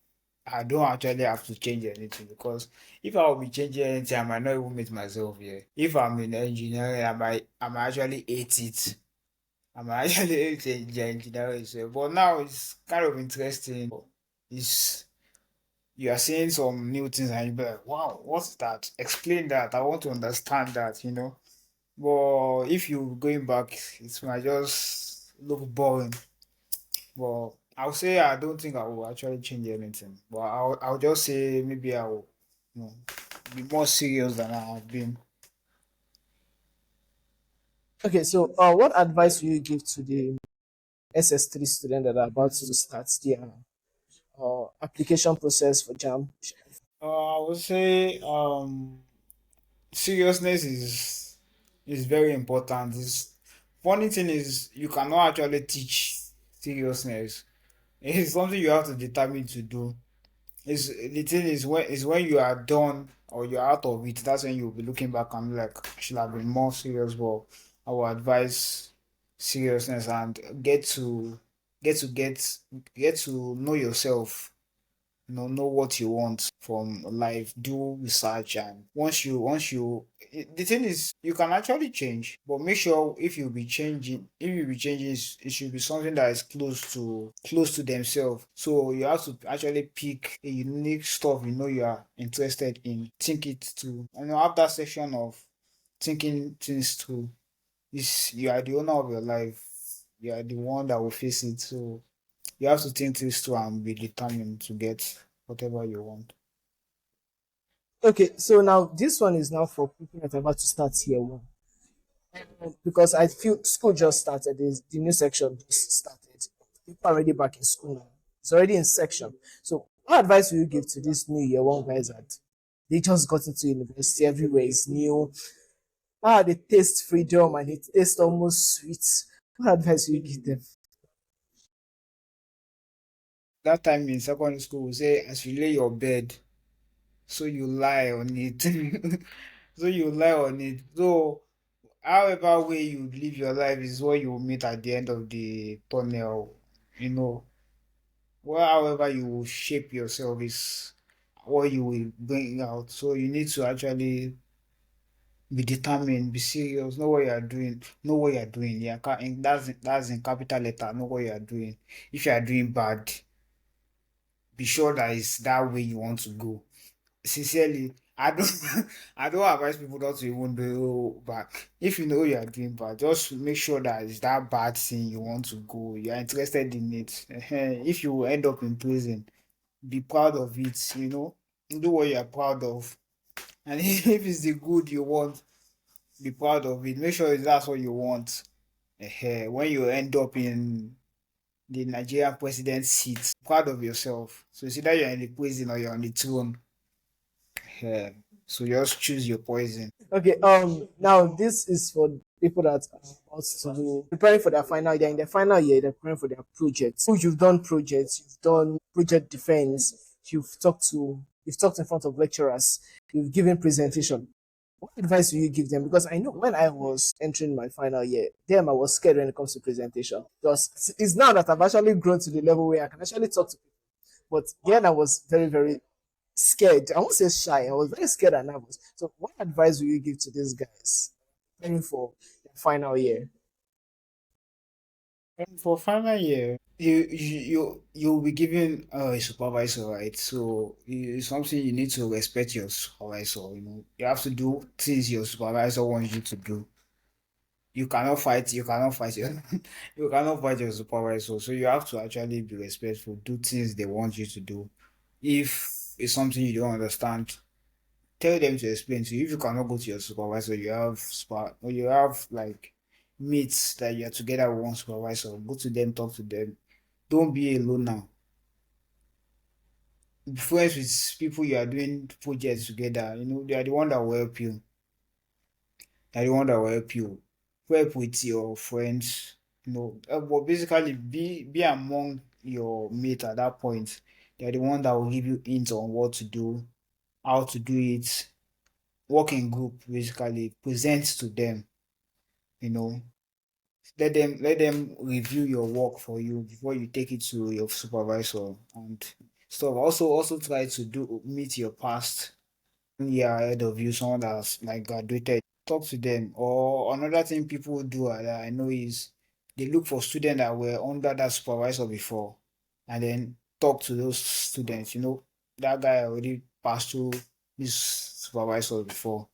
I don't actually have to change anything because if I will be changing anything, I might not even meet myself here. If I'm in engineering, I might actually hate it. I might actually hate the engineering itself. But now it's kind of interesting. It's you are seeing some new things and you'll be like, wow, what's that? Explain that. I want to understand that. But if you going back, it might just look boring. But I'll say I don't think I will actually change anything. But I'll just say maybe I will you know, be more serious than I have been. Okay, so what advice will you give to the SS3 student that are about to start their application process for JAM? I would say seriousness is very important. Funny thing is you cannot actually teach seriousness. It's something you have to determine to do. Is the thing is when you are done or you're out of it, that's when you'll be looking back and be like, I should have been more serious. But I will advise seriousness and get to get get to know yourself, know what you want from life, do research, and the thing is you can actually change, but make sure if you be changing it should be something that is close to themselves. So you have to actually pick a unique stuff you are interested in, think it through, and have that section of thinking things through. Is You are the owner of your life, you are the one that will face it. So you have to think this through and be determined to get whatever you want. Okay, so now this one is now for people that are about to start year one. Because I feel school just started, the new section just started. People are already back in school now. It's already in section. So what advice will you give to this new year one guys that they just got into university, everywhere is new? They taste freedom and it tastes almost sweet. What advice will you give them? That time in secondary school, we say, as you lay your bed, so you lie on it. So you lie on it. So, however way you live your life is what you will meet at the end of the tunnel. You know, however you will shape yourself is what you will bring out. So, you need to actually be determined, be serious, know what you are doing, know what you are doing. Yeah, that's in capital letter, know what you are doing. If you are doing bad, be sure that it's that way you want to go. Sincerely, I don't I don't advise people not to even do bad. If you know you are doing bad, just make sure that it's that bad thing you want to go. You are interested in it. If you end up in prison, be proud of it. Do what you are proud of. And if it's the good you want, be proud of it. Make sure that's what you want. When you end up in the Nigerian president's seat, proud of yourself. So it's either you're in the prison or you're on the throne. Yeah. So just choose your poison. Okay, now this is for people that are about to do preparing for their final year. In their final year, they're preparing for their projects. So you've done projects, you've done project defense, you've talked in front of lecturers, you've given presentation. What advice do you give them? Because I know when I was entering my final year, damn, I was scared when it comes to presentation. Because it's now that I've actually grown to the level where I can actually talk to people. But then I was very, very scared. I won't say shy. I was very scared and nervous. So, what advice will you give to these guys preparing for their final year? And for final year, you'll be given a supervisor, right? So it's something you need to respect your supervisor. You have to do things your supervisor wants you to do. You cannot fight your supervisor. So you have to actually be respectful, do things they want you to do. If it's something you don't understand, tell them to explain to you. If you cannot go to your supervisor, you have like mates that you're together with one supervisor. Go to them, talk to them. Don't be alone now. Be friends with people you are doing projects together. They are the one that will help you. They are the one that will help you. Help with your friends. But basically be among your mate at that point. They are the one that will give you hints on what to do, how to do it. Work in group, basically present to them. you know let them review your work for you before you take it to your supervisor and stuff. Also try to do meet your past 1 year ahead of you, someone that's like graduated. Talk to them. Or another thing people do that I know is they look for students that were under that supervisor before and then talk to those students. That guy already passed through this supervisor before,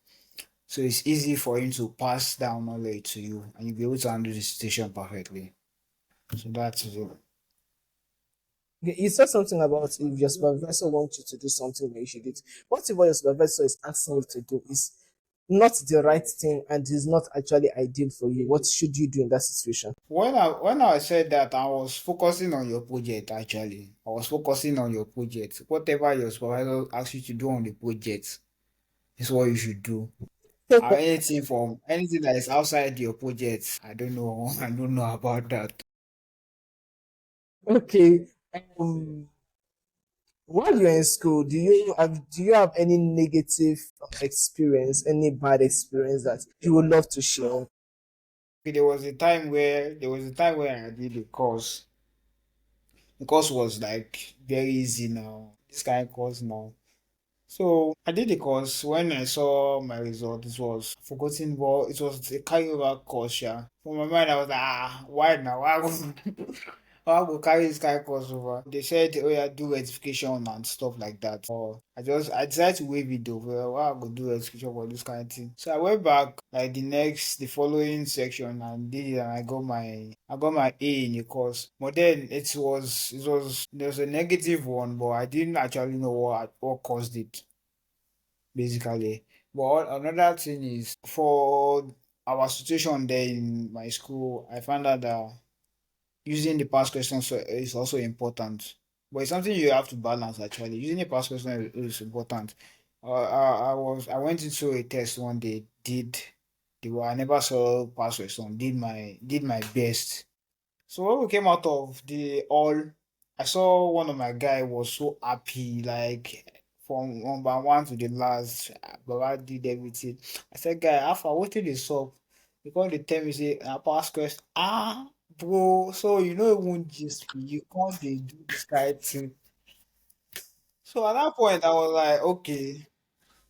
so it's easy for him to pass down knowledge to you and you'll be able to handle the situation perfectly. So that's it. Okay, you said something about if your supervisor wants you to do something that you should do it. What if what your supervisor is asking you to do is not the right thing and is not actually ideal for you? What should you do in that situation? When I said that, I was focusing on your project actually. I was focusing on your project. Whatever your supervisor asks you to do on the project is what you should do. Anything that is outside your project, I don't know. I don't know about that. Okay. Um, while you're in school, do you have any negative experience, any bad experience that you would love to share? Okay, there was a time where I did a course. The course was like very easy now. This kind of course now. So I did the course. When I saw my result, it was forgotten, but it was a carryover course. Yeah. For my mind, I was like, why now? Why go, why go carry this kind of course over? They said, oh yeah, do verification and stuff like that. Or I decided to waive it though. Well, why I go do verification for this kind of thing? So I went back like the following section and did it, and I got my A in the course. But then there was a negative one, but I didn't actually know what caused it basically. But another thing is for our situation there in my school, I found out that using the past questions is also important. But it's something you have to balance actually. Using the past question is important. I went into a test one day, I never saw past question, did my best. So when we came out of the hall, I saw one of my guy was so happy, like from number one to the last, Baba did everything. I said, guy, after what did this up? Because they tell me say I pass question. Bro, so it won't just be you can't dey do this kind of thing. So at that point I was like, okay,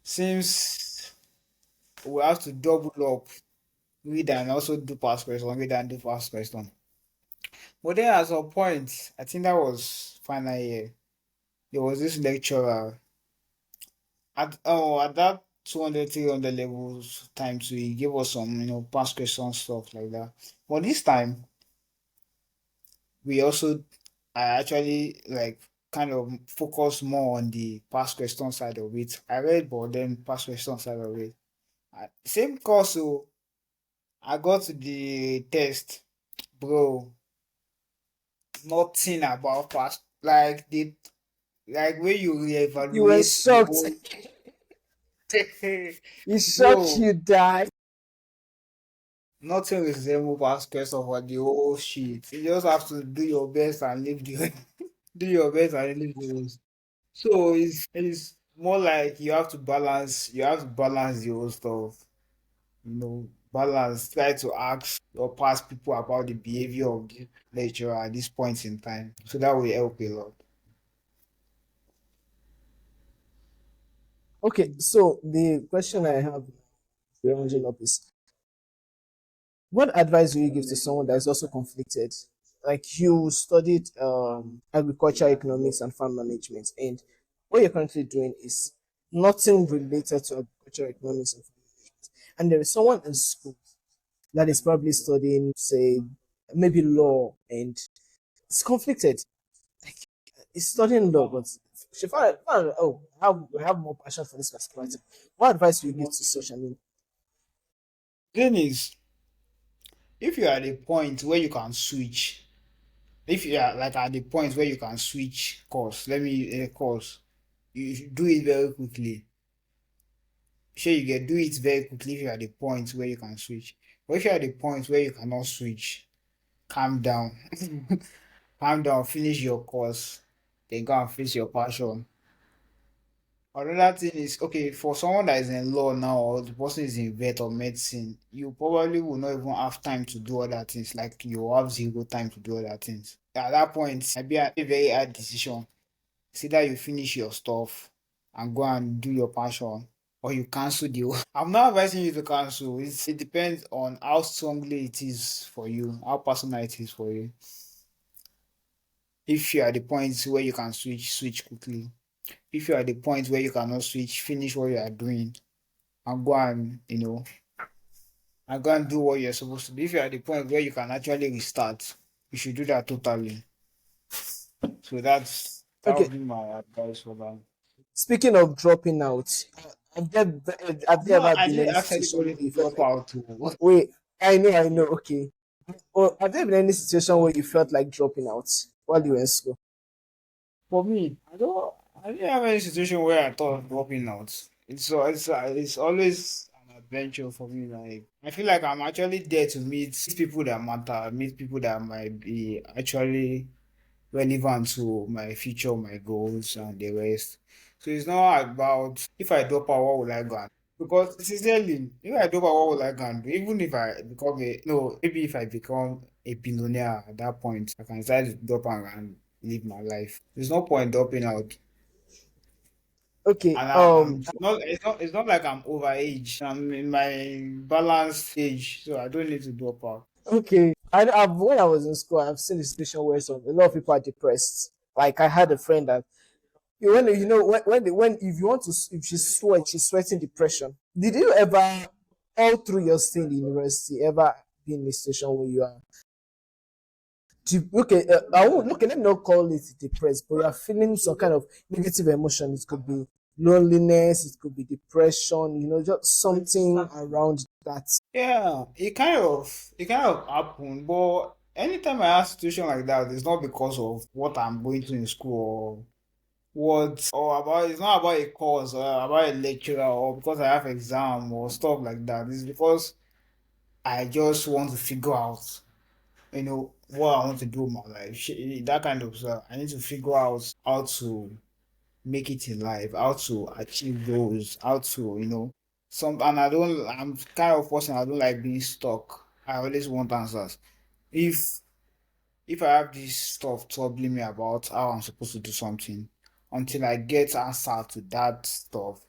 since we have to double up, read and also do past question, read and do past question. But then at some point, I think that was final year. There was this lecturer. at that 200, 300 levels times we gave us some, past question stuff like that. But this time we also I actually like kind of focus more on the past question side of it. I read but then past question side of it. Same course, so I got to the test, bro. Nothing about past like when you You were reevaluate the shocked. whole It shocked bro. you, die. Nothing resemble past question for the whole shit. You just have to do your best and leave the do your best and leave the rest. So it's more like you have to balance the whole stuff. Balance, try to ask your past people about the behavior of the lecturer at this point in time. So that will help a lot. Okay, so the question I have rounding up is, what advice will you give to someone that is also conflicted? Like you studied agriculture, economics, and farm management, and what you're currently doing is nothing related to agriculture, economics, and farm management. And there is someone in school that is probably studying, say, maybe law, and it's conflicted. Like, he's studying law, but she found oh, I have more passion for this particular thing. What advice will you give to such an individual? Thing is, if you are at a point where you can switch, if you are like at the point where you can switch course, let me course, you should do it very quickly. Sure, you get do it very quickly if you're at the point where you can switch. But if you're at the point where you cannot switch, calm down. Calm down, finish your course, then go and face your passion. Another thing is, okay, for someone that is in law now or the person is in vet or medicine, you probably will not even have time to do other things. Like you have zero time to do other things. At that point, it might be a very hard decision. It's either you finish your stuff and go and do your passion, or you cancel the whole. I'm not advising you to cancel. It depends on how strongly it is for you, how personal it is for you. If you're at the point where you can switch, switch quickly. If you're at the point where you cannot switch, finish what you are doing and go and, and go and do what you're supposed to do. If you're at the point where you can actually restart, you should do that totally. So that Okay, would be my advice for that. speaking of dropping out, have there No, ever I been didn't any ask situation anybody where to you felt drop like, out. To. wait, I know, okay. Or have there been any situation where you felt like dropping out while you were in school? For me, I didn't have any situation where I thought of dropping out. It's always an adventure for me. Like I feel like I'm actually there to meet people that matter, meet people that might be actually relevant to my future, my goals, and the rest. So it's not about if I drop out, what will I go and do? Because sincerely, if I drop out, what will I go and do? Even if I become a no, maybe if I become a billionaire at that point, I can decide to drop out and live my life. There's no point dropping out. Okay, And it's not like I'm overage. I'm in my balanced stage, so I don't need to drop out. okay. When I was in school, I've seen a situation where a lot of people are depressed. Like I had a friend that when if you want to if she's sweating depression. Did you ever, all through your stay in the university, ever be in a situation where you are okay, I won't okay, let me not call it depressed, but you are feeling some kind of negative emotion. It could be loneliness, it could be depression, just something around that. Yeah, it kind of happened, but anytime I have situation like that, it's not because of what I'm going to in school or what or about it's not about a course or about a lecturer or because I have exam or stuff like that. It's because I just want to figure out, what I want to do with my life. That kind of stuff. I need to figure out how to make it in life, how to achieve goals, how to, and I'm kind of person I don't like being stuck. I always want answers. If if I have this stuff troubling me about how I'm supposed to do something, until I get answer to that stuff,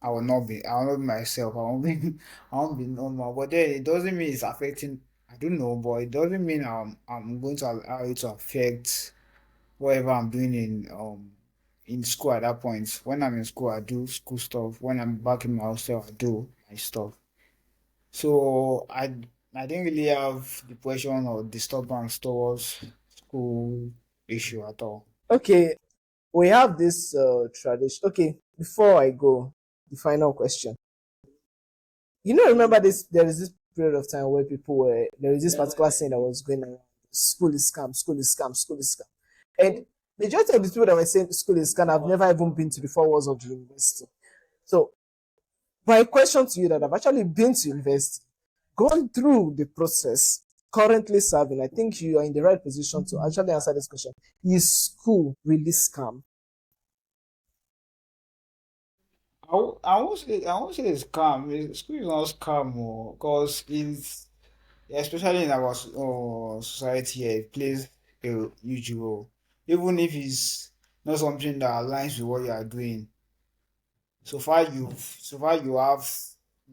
I will not be myself. I won't be I won't be normal. But then it doesn't mean it's affecting I don't know, but it doesn't mean I'm going to allow it to affect whatever I'm doing in in school at that point. When I'm in school, I do school stuff. When I'm back in my hostel, I do my stuff. So I didn't really have depression or disturbance towards school issue at all. Okay, we have this tradition. Okay, before I go, the final question. Remember this? There is this period of time where people were there is this particular saying that was going around: "School is scam, school is scam, school is scam," and majority of the people that were saying school is scam have never even been to the four walls of the university. So, my question to you that I've actually been to university, gone through the process, currently serving, I think you are in the right position to actually answer this question. Is school really scam? I won't say it's calm. School is not calm, because it's especially in our society here, it plays a huge role. Even if it's not something that aligns with what you are doing, so far you have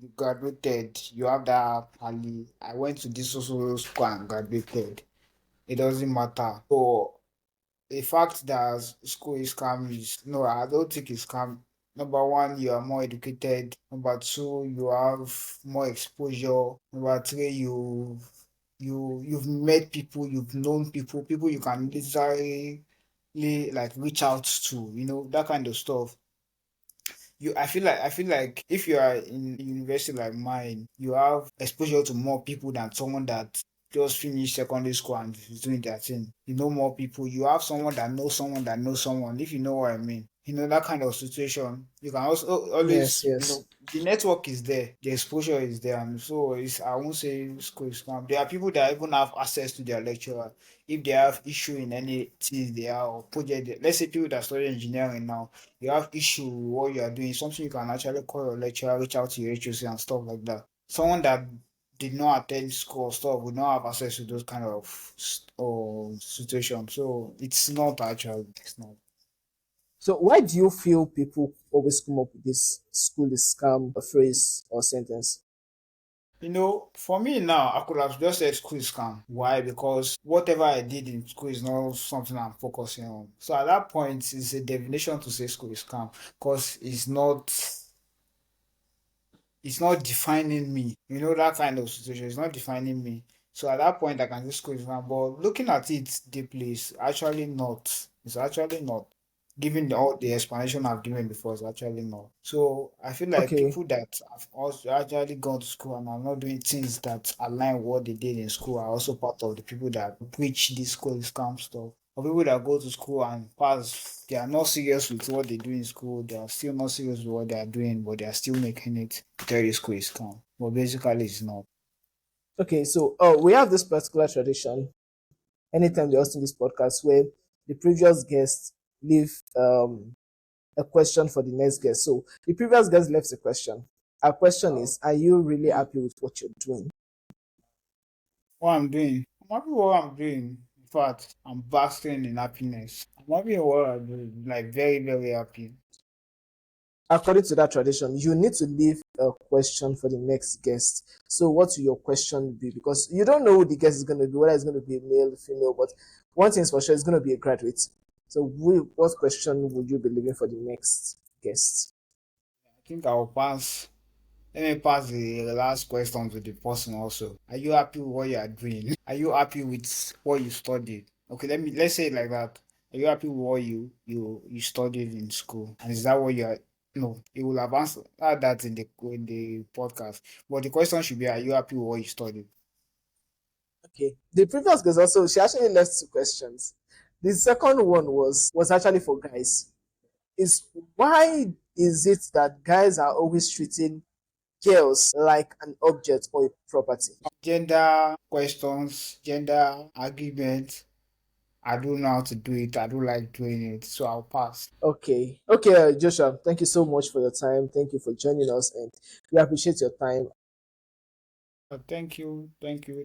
you graduated, you have that early. I went to this social school and graduated. It doesn't matter. So the fact that school is scam is no, I don't think it's scam. Number one, you are more educated. Number two, you have more exposure. Number three, you've met people, you've known people, people you can literally like reach out to, that kind of stuff. I feel like if you are in a university like mine, you have exposure to more people than someone that just finished secondary school and is doing their thing. You know more people. You have someone that knows someone that knows someone, if you know what I mean. That kind of situation. You can also Yes, always, yes. the network is there, the exposure is there, and so I won't say school is calm. There are people that even have access to their lecturer if they have issue in anything they are or project. Let's say people that study engineering now, you have issue with what you are doing, something you can actually call your lecturer, reach out to your HOC and stuff like that. Someone that did not attend school or stuff would not have access to those kind of situations. So it's not. So why do you feel people always come up with this school is scam phrase or sentence? For me now, I could have just said school is calm. Why? Because whatever I did in school is not something I'm focusing on. So at that point, it's a definition to say school is calm because it's not defining me. That kind of situation. It's not defining me. So at that point, I can just go around. But looking at it deeply, it's actually not. It's actually not. Given all the explanation I've given before, it's actually not. So I feel like Okay, people that have also actually gone to school and are not doing things that align with what they did in school are also part of the people that preach this school scam stuff. Or people that go to school and pass, they are not serious with what they do in school. They are still not serious with what they are doing, but they are still making it. Tell you school is calm. But basically, it's not. okay. So, we have this particular tradition. Anytime we host in this podcast, where the previous guest leave a question for the next guest. So, the previous guest left a question. Our question is: Are you really happy with what you're doing? What I'm doing, I'm happy with what I'm doing. In fact, I'm basking in happiness. I'm happy with what I'm doing, like very, very happy. According to that tradition, you need to leave a question for the next guest. So, what will your question be? Because you don't know who the guest is going to be, whether it's going to be a male, female, but one thing's for sure, it's going to be a graduate. So, what question would you be leaving for the next guest? I think I'll pass. Let me pass the last question to the person also. Are you happy with what you are doing? Are you happy with what you studied? Okay, let's say it like that. Are you happy with what you studied in school? And is that what you are? No, you will have answered that in the podcast. But the question should be: Are you happy with what you studied? Okay. The previous guest also, she actually left two questions. The second one was actually for guys. Is why is it that guys are always treating girls like an object or a property? Gender questions, gender arguments. I don't know how to do it. I don't like doing it, so I'll pass. Okay. Okay, Joshua, thank you so much for your time. Thank you for joining us, and we appreciate your time. Thank you. Thank you.